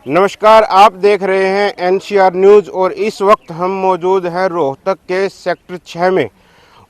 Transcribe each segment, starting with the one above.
नमस्कार, आप देख रहे हैं एनसीआर न्यूज़ और इस वक्त हम मौजूद हैं रोहतक के सेक्टर 6 में।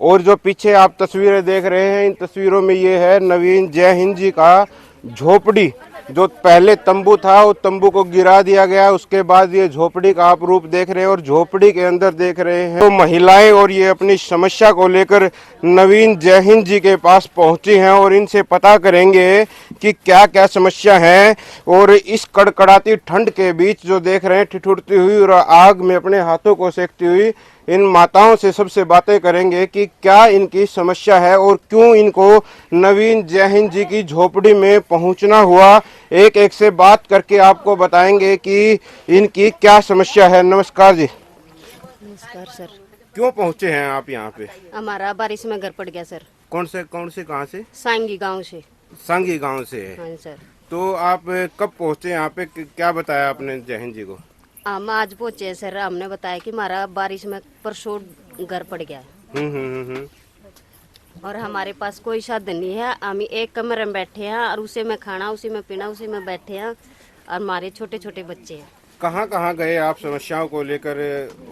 और जो पीछे आप तस्वीरें देख रहे हैं, इन तस्वीरों में ये है नवीन जय हिंद जी का झोपड़ी। जो पहले तंबू था वो तंबू को गिरा दिया गया, उसके बाद ये झोपड़ी का आप रूप देख रहे हैं। और झोपड़ी के अंदर देख रहे हैं तो महिलाएं और ये अपनी समस्या को लेकर नवीन जय हिंद जी के पास पहुंची हैं और इनसे पता करेंगे कि क्या क्या समस्या है। और इस कड़कड़ाती ठंड के बीच जो देख रहे हैं ठिठुरती हुई और आग में अपने हाथों को सेकती हुई इन माताओं से सबसे बातें करेंगे कि क्या इनकी समस्या है और क्यों इनको नवीन जय हिंद जी की झोपड़ी में पहुंचना हुआ। एक एक से बात करके आपको बताएंगे कि इनकी क्या समस्या है। नमस्कार जी। नमस्कार सर। क्यों पहुंचे हैं आप यहाँ पे? हमारा बारिश में घर पड़ गया सर। कौन से कहाँ से? सांगी गांव से। सांगी गांव से है। हाँ सर। तो आप कब पहुंचे यहाँ पे? क्या बताया आपने जय हिंद जी को? हम आज पहुंचे सर। हमने बताया कि हमारा बारिश में परसों घर पड़ गया। और हमारे पास कोई साधन नहीं है। हम एक कमरे में बैठे हैं और उसी में खाना, उसी में पीना, उसी में बैठे हैं। और हमारे छोटे छोटे बच्चे हैं। कहाँ कहाँ गए आप समस्याओं को लेकर?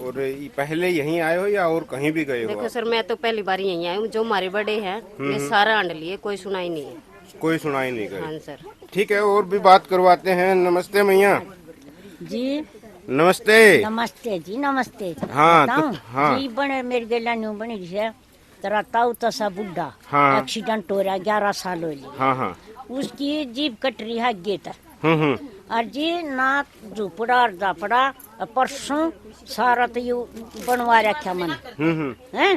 और पहले यहीं आए हो या और कहीं भी गए हो? देखो सर, मैं तो पहली बार यहीं आई हूँ। जो हमारे बड़े हैं ये सारा आंड लिए, कोई सुनाई नहीं है। कोई सुनाई नहीं करे। हाँ सर। ठीक है, और भी बात करवाते हैं। नमस्ते मैया जी। नमस्ते। नमस्ते जी, नमस्ते। हाँ, बताऊं? हाँ। जी बने मेरी गेला न्यू बनी है। तेरा ताऊ तसा बुढ़ा। हाँ। एक्सीडेंट हो रहा, 11 साल हो गए। हाँ हाँ। उसकी जीभ कट रही है गेट। और जी ना झुपड़ा और झापड़ा परसों सारा तो ये बनवा रखा मन है,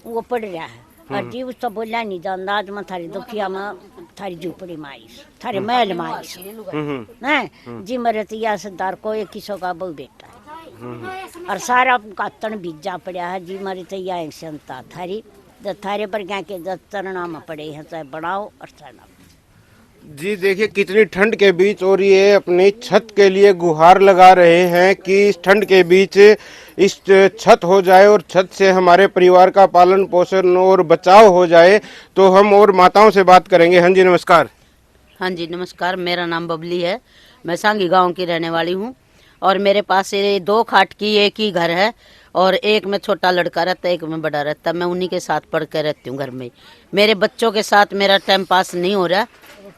वो पड़ रहा है। और जी उसका बोला नहीं जानता। आज मैं थारी दुखिया में थारी झुपड़ी मारीस, थारे महल मारीस है जी। मेरे तो यह सरदार को एक किसो का बहु बेटा है और सारा कातन बीजा पड़ा है जी। मेरी तो यह क्षमता थारी थारे पर क्या के चरणा में पड़े हैं, चाहे बढ़ाओ और चढ़ाओ। जी देखिए कितनी ठंड के बीच और ये अपनी छत के लिए गुहार लगा रहे हैं कि इस ठंड के बीच इस छत हो जाए और छत से हमारे परिवार का पालन पोषण और बचाव हो जाए। तो हम और माताओं से बात करेंगे। हाँ जी नमस्कार। हाँ जी नमस्कार, मेरा नाम बबली है। मैं सांगी गांव की रहने वाली हूँ और मेरे पास ये 2 खाट की एक ही घर है और एक में छोटा लड़का रहता है, एक में बड़ा रहता है। मैं उन्हीं के साथ पढ़ कर रहती हूँ घर में। मेरे बच्चों के साथ मेरा टाइम पास नहीं हो रहा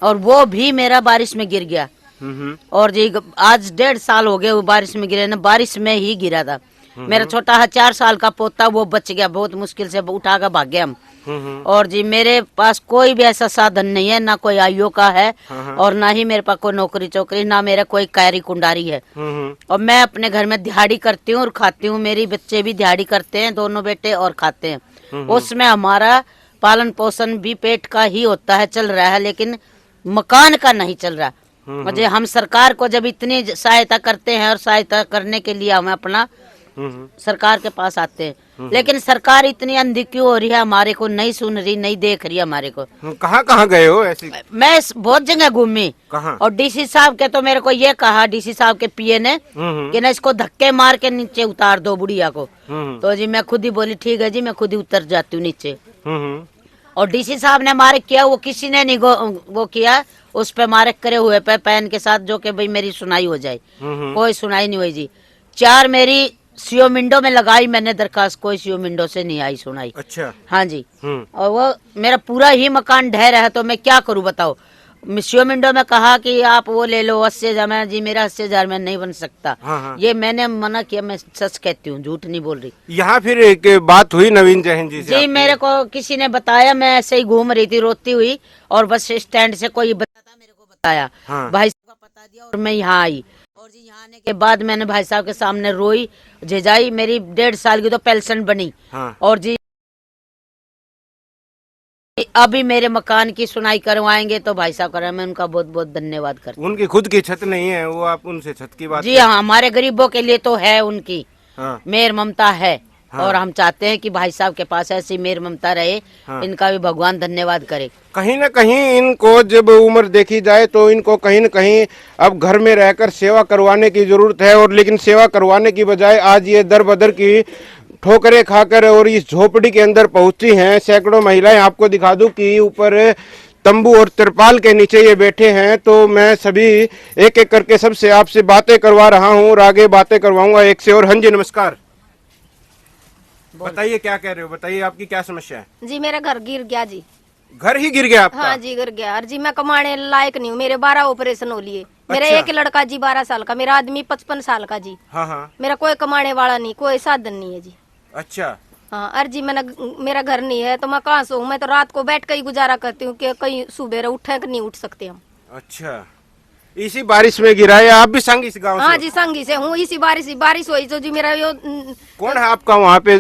और वो भी मेरा बारिश में गिर गया। और जी आज 1.5 साल हो गए वो बारिश में गिरे ना, बारिश में ही गिरा था। मेरा छोटा है 4 साल का पोता, वो बच गया, बहुत मुश्किल से उठा कर भाग गया हम। और जी मेरे पास कोई भी ऐसा साधन नहीं है, ना कोई आईओ का है और ना ही मेरे पास कोई नौकरी चौकरी, ना मेरा कोई कैरी कुंडारी है। और मैं अपने घर में दिहाड़ी करती हूँ और खाती हूँ। मेरी बच्चे भी दिहाड़ी करते हैं, दोनों बेटे, और खाते हैं। उसमें हमारा पालन पोषण भी पेट का ही होता है, चल रहा है, लेकिन मकान का नहीं चल रहा। मुझे हम सरकार को जब इतनी सहायता करते हैं और सहायता करने के लिए हम अपना सरकार के पास आते हैं, लेकिन सरकार इतनी अंधी क्यों हो रही है, हमारे को नहीं सुन रही, नहीं देख रही हमारे को। कहाँ कहाँ गए हो ऐसे? मैं बहुत जगह घूमी। कहाँ? और डीसी साहब के तो मेरे को ये कहा, डीसी साहब के पीए ने कि ना इसको धक्के मार के नीचे उतार दो बुढ़िया को। तो जी मैं खुद ही बोली ठीक है जी, मैं खुद ही उतर जाती हूँ नीचे। और डीसी साहब ने मारे किया, वो किसी ने नहीं वो किया, उस पे मारे करे हुए पे पैन के साथ, जो कि भाई मेरी सुनाई हो जाए। कोई सुनाई नहीं हुई जी। 4 मेरी सीओ मिंडो में लगाई मैंने दरखास्त, कोई सीओ मिंडो से नहीं आई सुनाई। अच्छा। हाँ जी। और वो मेरा पूरा ही मकान ढह रहा है, तो मैं क्या करूँ बताओ। सीओ मिंडो में कहा कि आप वो ले लो 80,000 में। जी मेरा 80,000 में नहीं बन सकता। हाँ। ये मैंने मना किया, मैं सच कहती हूँ, झूठ नहीं बोल रही। यहाँ फिर एक बात हुई नवीन जय हिंद जी से? जी मेरे को किसी ने बताया, मैं ऐसे ही घूम रही थी रोती हुई और बस स्टैंड से कोई बताता मेरे को बताया। भाई साहब का पता दिया और मैं यहाँ आई। और जी यहाँ आने के बाद मैंने भाई साहब के सामने रोई झेजाई। मेरी 1.5 साल की तो पेंशन बनी। और जी अभी मेरे मकान की सुनाई करवाएंगे तो भाई साहब कर, मैं उनका बहुत बहुत धन्यवाद करती हूँ। उनकी खुद की छत नहीं है, वो आप उनसे छत की बात? जी हाँ, हमारे गरीबों के लिए तो है उनकी मेहर ममता है। और हम चाहते हैं कि भाई साहब के पास ऐसी मेहर ममता रहे। इनका भी भगवान धन्यवाद करे। कहीं न कहीं इनको जब उम्र देखी जाए तो इनको कहीं न कहीं अब घर में रहकर सेवा करवाने की जरूरत है। और लेकिन सेवा करवाने की बजाय आज ये दर बदर की ठोकरें खाकर और इस झोपड़ी के अंदर पहुंची हैं। सैकड़ों महिलाएं, आपको दिखा दूं कि ऊपर तंबू और तिरपाल के नीचे ये बैठे हैं। तो मैं सभी एक एक करके सबसे आपसे बातें करवा रहा हूँ और आगे बातें करवाऊंगा एक से और। हाँ जी नमस्कार, बताइए क्या कह रहे हो, बताइए आपकी क्या समस्या है। जी मेरा घर गिर गया जी। घर ही गिर गया आपका? हाँ जी गिर गया। और जी मैं कमाने लायक नहीं हूँ, मेरे 12 ऑपरेशन हो लिए। मेरा अच्छा। एक लड़का जी 12 साल का, मेरा आदमी 55 साल का जी। हाँ हाँ। मेरा कोई कमाने वाला नहीं, कोई साधन नहीं है जी। अच्छा। हाँ और जी मेरा घर नहीं है तो मैं कहाँ सोऊं? मैं तो रात को बैठ कर ही गुजारा करती हूँ कि कहीं सुबह उठे कि नहीं उठ सकते हम। अच्छा, इसी बारिश में गिरा है? आप भी संग इस गांव हाँ से? जी संगी से हूँ। इसी बारिश हुई तो जी मेरा यो कौन है आपका वहाँ पे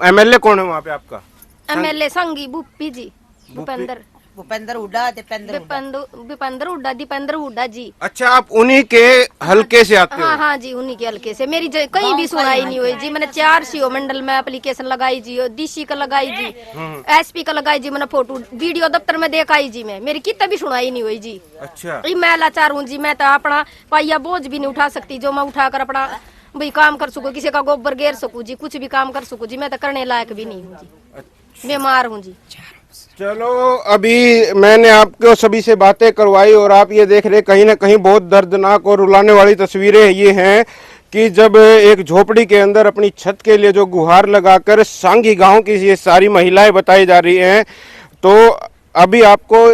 एमएलए कौन है वहाँ पे आपका? एमएलए संगी भूपी जी, भूपेंद्र भूपेंद्र हुड्डा, दीपेंद्र हुड्डा जी। अच्छा, आप उन्हीं के हलके से आते हो? हाँ हाँ जी उन्हीं के हल्के से। मेरी कहीं भी सुनाई नहीं हुई जी। मैंने 4 सीओ मंडल में एप्लीकेशन लगाई जी, और डीसी का लगाई जी, एसपी का लगाई जी। मैंने फोटो वीडियो दफ्तर में देखाई जी। मेरी कितने भी सुनाई नहीं हुई जी। अच्छा। मैं लाचार हूँ जी। मैं तो अपना पाइया बोझ भी नहीं उठा सकती जो मैं उठा कर अपना भाई काम कर सकूँ, किसी का गोबर घेर सकूँ जी, कुछ भी काम कर सकूँ जी। मैं तो करने लायक भी नहीं हूँ जी, बीमार हूँ जी। चलो, अभी मैंने आपको सभी से बातें करवाई और आप ये देख रहे कहीं ना कहीं बहुत दर्दनाक और रुलाने वाली तस्वीरें ये हैं कि जब एक झोपड़ी के अंदर अपनी छत के लिए जो गुहार लगाकर सांगी गांव की ये सारी महिलाएं बताई जा रही हैं। तो अभी आपको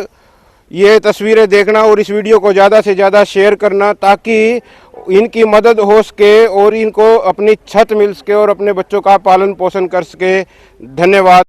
ये तस्वीरें देखना और इस वीडियो को ज़्यादा से ज़्यादा शेयर करना ताकि इनकी मदद हो सके और इनको अपनी छत मिल सके और अपने बच्चों का पालन पोषण कर सके। धन्यवाद।